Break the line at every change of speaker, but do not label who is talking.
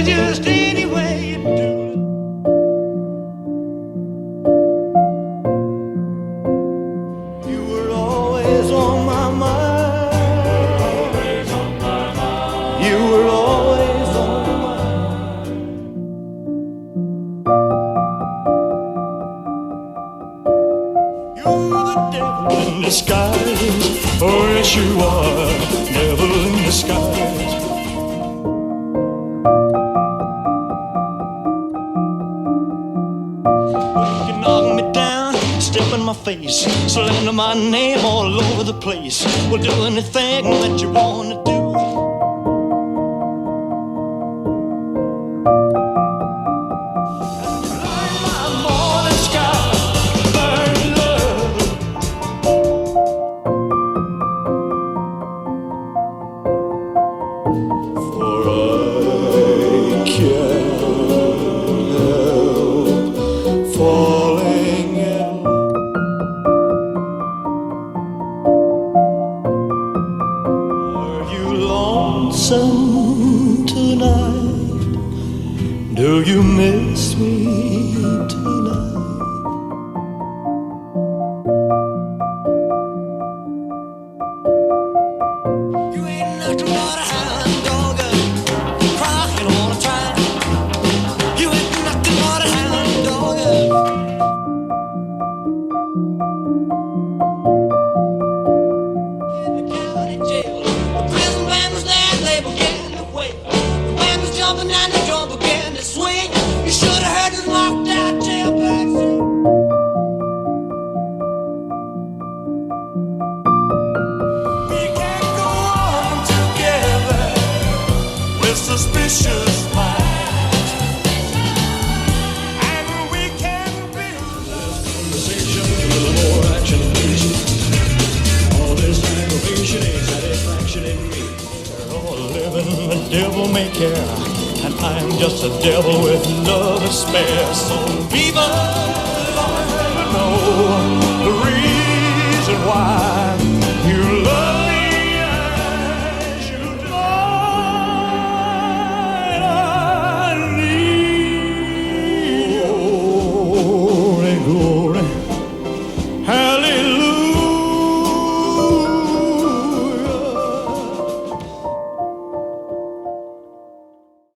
just any way you do. You were always on my mind. Always on my mind. You were always on my mind. You're the devil in disguise. Oh yes you are, devil in disguise. You knock me down, step in my face, slander my name all over the place. We'll do anything that you wanna do. Burn my morning sky, burn love. For I can't help falling in love. Are you lonesome tonight? Do you miss me tonight? You ain't nothing but a hound dog, crying all the time. You ain't nothing but a hound dog. In the county jail, the prison band was there, they began to wait. The band was jumping and the drum began to swing. You should have heard the locked out jailbird sing. We can't go on together with suspicious minds, and we can build less conversation, a little more action, please. All this aggravation ain't satisfaction in me. We're all living the devil may care, and I'm just a devil with love to spare. So people, I'll never know the reason why